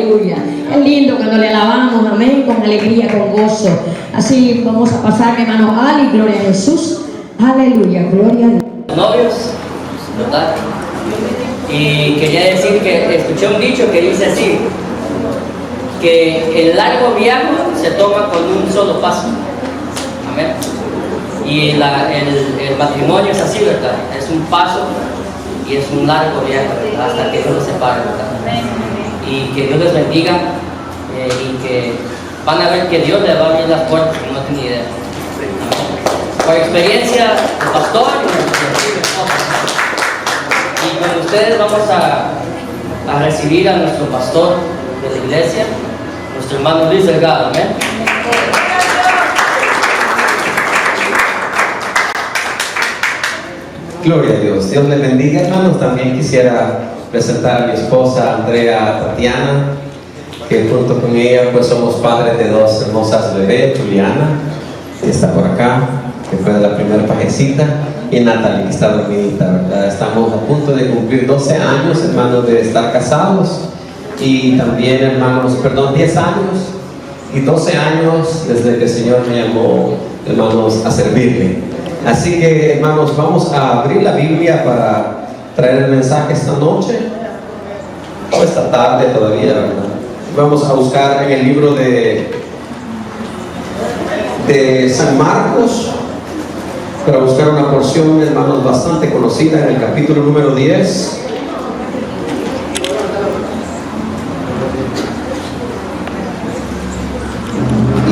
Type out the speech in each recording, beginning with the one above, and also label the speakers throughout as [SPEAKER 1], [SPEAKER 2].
[SPEAKER 1] aleluya. Es lindo cuando le alabamos, amén, con alegría, con gozo. Así vamos a pasar, mi hermano Ali, gloria a Jesús, aleluya, gloria a Dios.
[SPEAKER 2] Novios, ¿verdad? Y quería decir que escuché un dicho que dice así, que el largo viaje se toma con un solo paso. Amén. Y el matrimonio es así, ¿verdad? Es un paso y es un largo viaje, ¿verdad? Hasta que Dios los separe, ¿verdad? Y que Dios les bendiga y que van a ver que Dios les va a abrir las puertas, que no tienen idea. Por experiencia de pastor y con ustedes vamos a recibir a nuestro pastor de la iglesia, nuestro hermano Luis Delgado. Amén.
[SPEAKER 3] Gloria a Dios. Dios les bendiga, hermanos. También quisiera presentar a mi esposa Andrea Tatiana, que junto con ella pues somos padres de dos hermosas bebés, Juliana, que está por acá, que fue de la primera pajecita, y Natalie, que está dormidita, ¿verdad? Estamos a punto de cumplir 12 años, hermanos, de estar casados, y también, hermanos, 10 años y 12 años desde que el Señor me llamó, hermanos, a servirle. Así que, hermanos, vamos a abrir la Biblia para traer el mensaje esta noche, o esta tarde todavía, ¿verdad? Vamos a buscar en el libro de San Marcos, para buscar una porción, hermanos, bastante conocida en el capítulo número 10.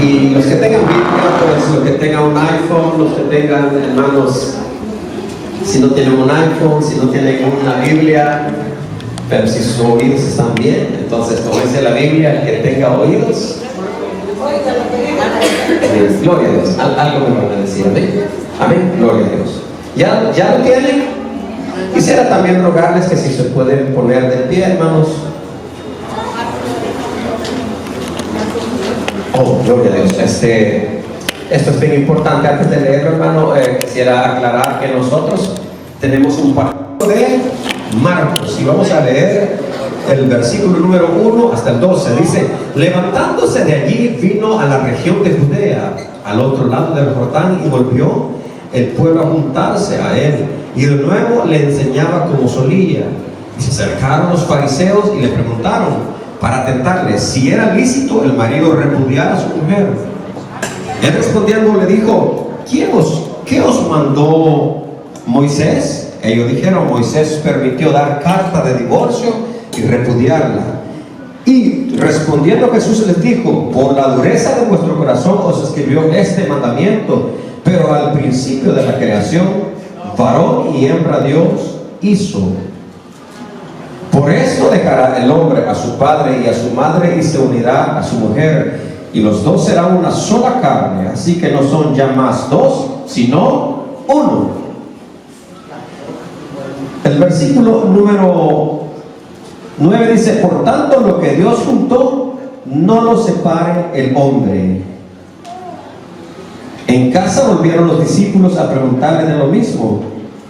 [SPEAKER 3] Y los que tengan Biblia, pues los que tengan un iPhone, los que tengan, hermanos, si no tienen un iPhone, si no tienen una Biblia, pero si sus oídos están bien, entonces como dice la Biblia, el que tenga oídos, gloria a Dios. Algo me van a decir, amén. Amén, gloria a Dios. ¿Ya lo tienen? Quisiera también rogarles que si se pueden poner de pie, hermanos. Oh, gloria a Dios. Esto es bien importante. Antes de leerlo, hermano, quisiera aclarar que nosotros tenemos un pacto de Marcos y vamos a leer el versículo número 1 hasta el 12. Dice: levantándose de allí, vino a la región de Judea, al otro lado del Jordán, y volvió el pueblo a juntarse a él, y de nuevo le enseñaba como solía. Y se acercaron los fariseos y le preguntaron, para tentarle, si era lícito el marido repudiar a su mujer. Él respondiendo le dijo: ¿qué os mandó Moisés? Ellos dijeron: Moisés permitió dar carta de divorcio y repudiarla. Y respondiendo Jesús les dijo: por la dureza de vuestro corazón os escribió este mandamiento, pero al principio de la creación, varón y hembra Dios hizo. Por eso dejará el hombre a su padre y a su madre y se unirá a su mujer, y los dos serán una sola carne. Así que no son ya más dos, sino uno. El versículo número 9 dice: por tanto, lo que Dios juntó, no lo separe el hombre. En casa volvieron los discípulos a preguntarle de lo mismo,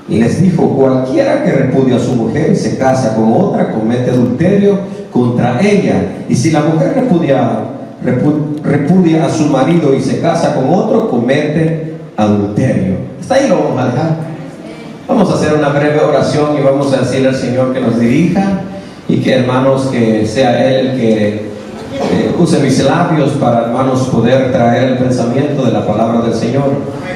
[SPEAKER 3] y les dijo: cualquiera que repudia a su mujer y se casa con otra, comete adulterio contra ella. Y si la mujer repudia a su marido y se casa con otro, comete adulterio. Hasta ahí lo vamos a dejar. Vamos a hacer una breve oración y vamos a decirle al Señor que nos dirija, y que, hermanos, que sea Él el que use mis labios para, hermanos, poder traer el pensamiento de la palabra del Señor.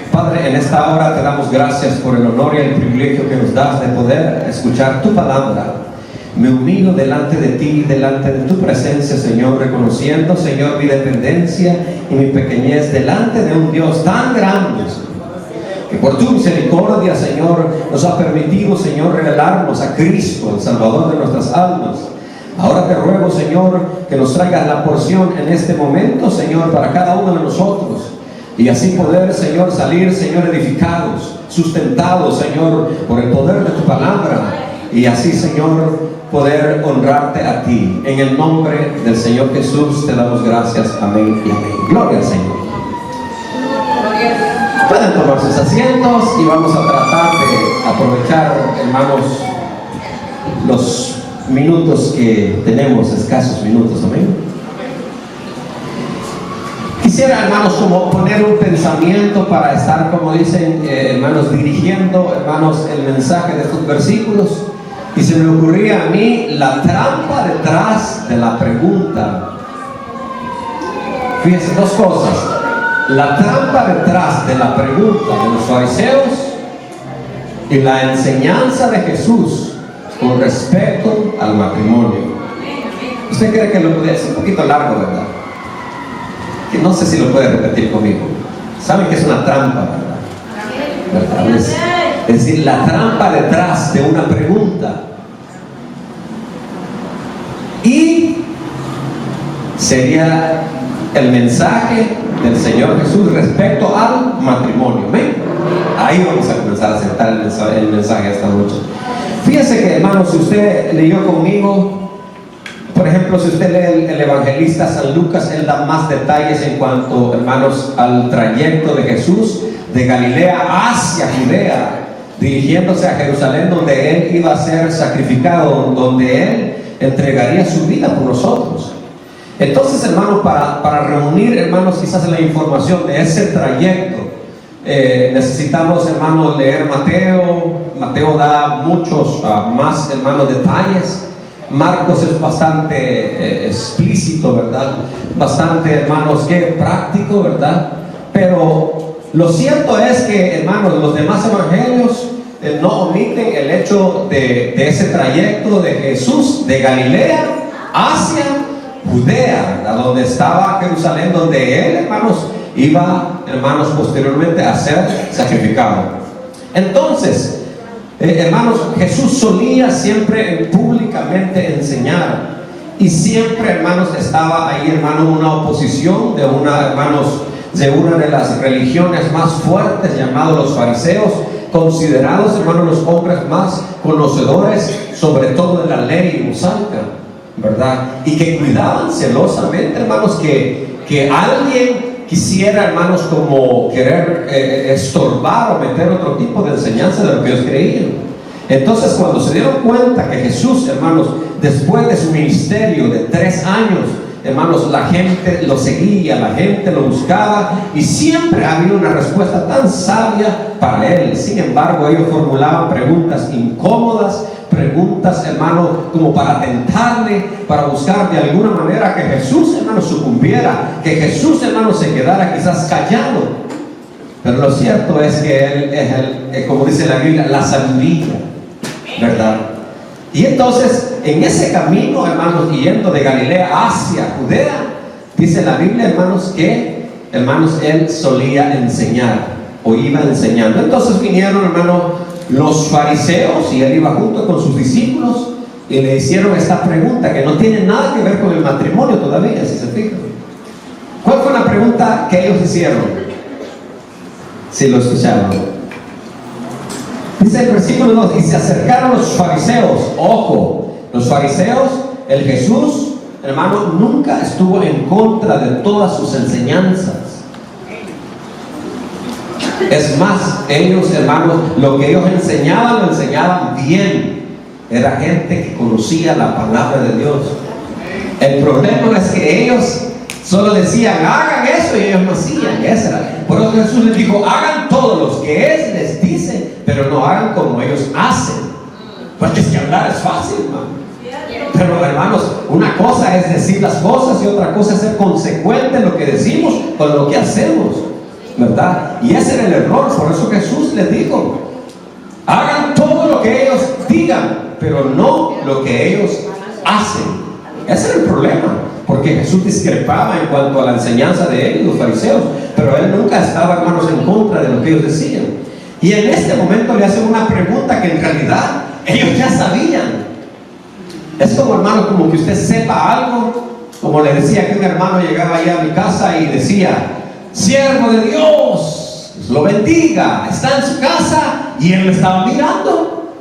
[SPEAKER 3] Padre, en esta hora te damos gracias por el honor y el privilegio que nos das de poder escuchar tu palabra. Me humillo delante de ti, delante de tu presencia, Señor, reconociendo, Señor, mi dependencia y mi pequeñez delante de un Dios tan grande, que por tu misericordia, Señor, nos ha permitido, Señor, revelarnos a Cristo, el Salvador de nuestras almas. Ahora te ruego, Señor, que nos traigas la porción en este momento, Señor, para cada uno de nosotros, y así poder, Señor, salir, Señor, edificados, sustentados, Señor, por el poder de tu palabra, y así, Señor, poder honrarte a ti. En el nombre del Señor Jesús te damos gracias. Amén y amén. Gloria al Señor. Pueden tomar sus asientos y vamos a tratar de aprovechar, hermanos, los minutos que tenemos, escasos minutos, amén. Quisiera, hermanos, como poner un pensamiento para estar, como dicen, hermanos, dirigiendo, hermanos, el mensaje de estos versículos. Y se me ocurría a mí la trampa detrás de la pregunta. Fíjense, dos cosas. La trampa detrás de la pregunta de los fariseos y la enseñanza de Jesús con respecto al matrimonio. ¿Usted cree que lo puede hacer? Un poquito largo, ¿verdad? Que no sé si lo puede repetir conmigo. Saben que es una trampa, ¿verdad? Es decir, la trampa detrás de una pregunta. Y sería el mensaje del Señor Jesús respecto al matrimonio. ¿Ven? Ahí vamos a comenzar a aceptar el mensaje esta noche. Fíjese que, hermanos, si usted leyó conmigo, por ejemplo, si usted lee el evangelista San Lucas, él da más detalles en cuanto, hermanos, al trayecto de Jesús de Galilea hacia Judea, dirigiéndose a Jerusalén, donde él iba a ser sacrificado, donde él entregaría su vida por nosotros. Entonces, hermanos, para reunir, hermanos, quizás la información de ese trayecto, necesitamos, hermanos, leer Mateo. Mateo da muchos más, hermanos, detalles. Marcos es bastante explícito, ¿verdad? Bastante, hermanos, que práctico, ¿verdad? Pero lo cierto es que, hermanos, los demás evangelios no omiten el hecho de ese trayecto de Jesús de Galilea hacia Judea, ¿verdad? Donde estaba Jerusalén, donde él, hermanos, iba, hermanos, posteriormente a ser sacrificado. Entonces, hermanos, Jesús solía siempre públicamente enseñar, y siempre, hermanos, estaba ahí, hermanos, una oposición de hermanos, de una de las religiones más fuertes, llamados los fariseos, considerados, hermanos, los hombres más conocedores, sobre todo de la ley mosaica, ¿verdad? Y que cuidaban celosamente, hermanos, que alguien quisiera, hermanos, como querer estorbar o meter otro tipo de enseñanza de lo que ellos creían. Entonces, cuando se dieron cuenta que Jesús, hermanos, después de su ministerio de 3 años, hermanos, la gente lo seguía, la gente lo buscaba, y siempre había una respuesta tan sabia para él. Sin embargo, ellos formulaban preguntas incómodas, preguntas, hermano, como para tentarle, para buscar de alguna manera que Jesús, hermano, sucumbiera, que Jesús, hermano, se quedara quizás callado. Pero lo cierto es que él es como dice la Biblia, la sabiduría, ¿verdad? Y entonces, en ese camino, hermanos, yendo de Galilea hacia Judea, dice la Biblia, hermanos, que, hermanos, él solía enseñar, o iba enseñando. Entonces vinieron, hermanos, los fariseos, y él iba junto con sus discípulos, y le hicieron esta pregunta que no tiene nada que ver con el matrimonio todavía, si se fijan. ¿Cuál fue la pregunta que ellos hicieron? Si lo escucharon. Dice el versículo 2, y se acercaron los fariseos. Ojo, los fariseos, el Jesús, hermano, nunca estuvo en contra de todas sus enseñanzas. Es más, ellos, hermanos, lo que ellos enseñaban, lo enseñaban bien. Era gente que conocía la palabra de Dios. El problema es que ellos solo decían, hagan eso, y ellos no hacían. Eso era. Por eso Jesús les dijo, hagan todo lo que Él les dice, pero no hagan como ellos hacen. Porque es que hablar es fácil, hermano. Pero, hermanos, una cosa es decir las cosas y otra cosa es ser consecuente en lo que decimos con lo que hacemos, ¿verdad? Y ese era el error. Por eso Jesús les dijo, hagan todo lo que ellos digan, pero no lo que ellos hacen. Ese era el problema, porque Jesús discrepaba en cuanto a la enseñanza de él y los fariseos, pero él nunca estaba, hermanos, en contra de lo que ellos decían. Y en este momento le hacen una pregunta que en realidad ellos ya sabían. Es como, hermano, como que usted sepa algo, como le decía que un hermano llegaba allá a mi casa y decía, siervo de Dios, lo bendiga, está en su casa, y él me estaba mirando.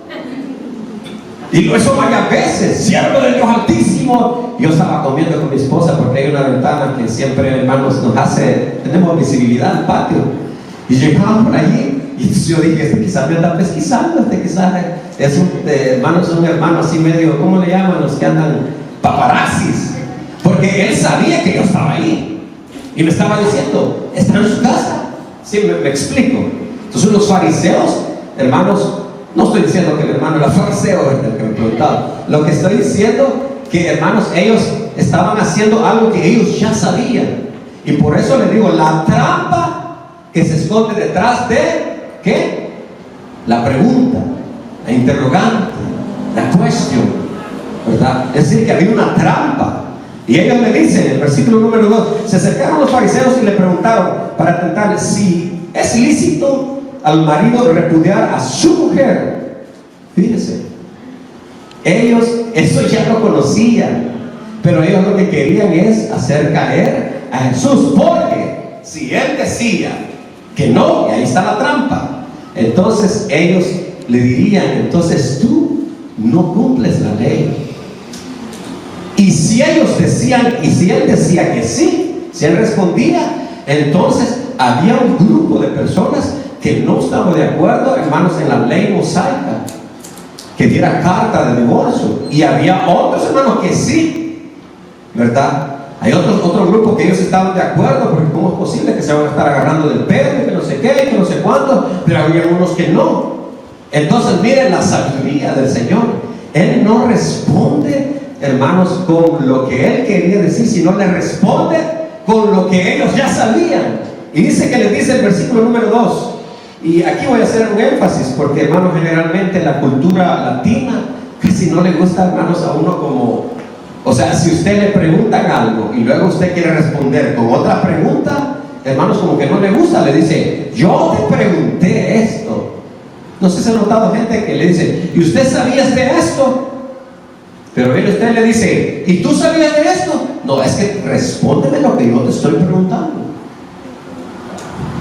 [SPEAKER 3] Y lo hizo varias veces, siervo de Dios Altísimo. Yo estaba comiendo con mi esposa porque hay una ventana que siempre, hermanos, nos hace, tenemos visibilidad al patio. Y llegaba por allí, y yo dije, quizás me anda pesquisando, quizás hermano, es un hermano así medio, ¿cómo le llaman los que andan? Paparazzis. Porque él sabía que yo estaba ahí. Y me estaba diciendo, ¿está en su casa? Sí, me explico. Entonces los fariseos, hermanos, no estoy diciendo que el hermano era fariseo, el que me preguntaba. Lo que estoy diciendo, que hermanos, ellos estaban haciendo algo que ellos ya sabían. Y por eso les digo, la trampa que se esconde detrás de, ¿qué? La pregunta, la interrogante, la cuestión, ¿verdad? Es decir, que había una trampa. Y ellos le dicen, en el versículo número 2, se acercaron los fariseos y le preguntaron para tentarle si es lícito al marido repudiar a su mujer. Fíjense, ellos eso ya lo conocían, pero ellos lo que querían es hacer caer a Jesús, porque si él decía que no, y ahí está la trampa, entonces ellos le dirían, entonces tú no cumples la ley. Y si ellos decían, y si él decía que sí, si él respondía, entonces había un grupo de personas que no estaban de acuerdo, hermanos, en la ley mosaica, que diera carta de divorcio. Y había otros hermanos que sí, ¿verdad? Hay otro grupo que ellos estaban de acuerdo, porque ¿cómo es posible que se van a estar agarrando del pelo, que no sé qué, que no sé cuánto? Pero había unos que no. Entonces miren la sabiduría del Señor. Él no responde, hermanos, con lo que él quería decir, sino le responde con lo que ellos ya sabían. Y dice que les dice el versículo número 2. Y aquí voy a hacer un énfasis, porque hermanos, generalmente la cultura latina casi no le gusta, hermanos, a uno como, o sea, si usted le preguntan algo y luego usted quiere responder con otra pregunta, hermanos, como que no le gusta, le dice, yo te pregunté esto. No sé si ha notado gente que le dice, ¿y usted sabías de esto? Pero él usted le dice, ¿y tú sabías de esto? No, es que respóndeme lo que yo te estoy preguntando.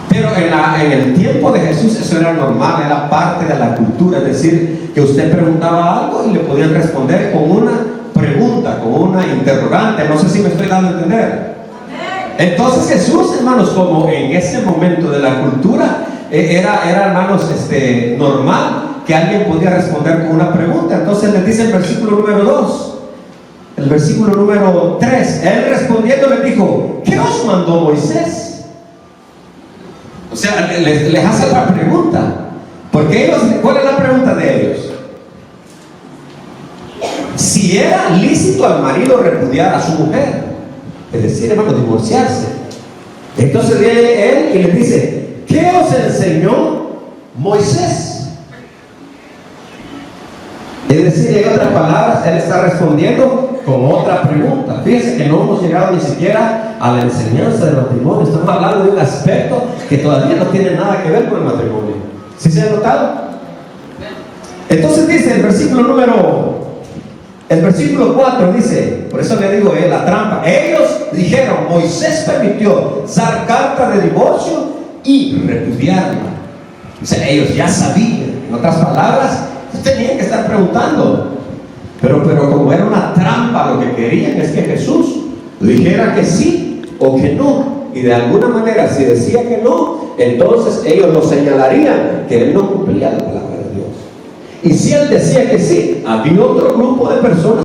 [SPEAKER 3] Pero en el tiempo de Jesús eso era normal, era parte de la cultura, es decir, que usted preguntaba algo y le podían responder con una pregunta, con una interrogante. No sé si me estoy dando a entender. Entonces Jesús, hermanos, como en ese momento de la cultura era hermanos, normal que alguien podía responder con una pregunta. Entonces les dice el versículo número 2, el versículo número 3, él respondiendo les dijo, ¿qué os mandó Moisés? O sea, les hace otra pregunta, porque ellos, ¿cuál es la pregunta de ellos? Si era lícito al marido repudiar a su mujer, es decir, hermano, divorciarse. Entonces viene él y les dice, ¿qué os enseñó Moisés? Es decir, en otras palabras, él está respondiendo con otra pregunta. Fíjense que no hemos llegado ni siquiera a la enseñanza del matrimonio. Estamos hablando de un aspecto que todavía no tiene nada que ver con el matrimonio. ¿Sí se ha notado? Entonces dice el versículo 4 dice, por eso le digo, la trampa. Ellos dijeron, Moisés permitió dar carta de divorcio y repudiarla. O sea, ellos ya sabían. En otras palabras, tenían que estar preguntando, pero como era una trampa, lo que querían es que Jesús dijera que sí o que no, y de alguna manera si decía que no, entonces ellos lo señalarían que él no cumplía la palabra de Dios. Y si él decía que sí, había otro grupo de personas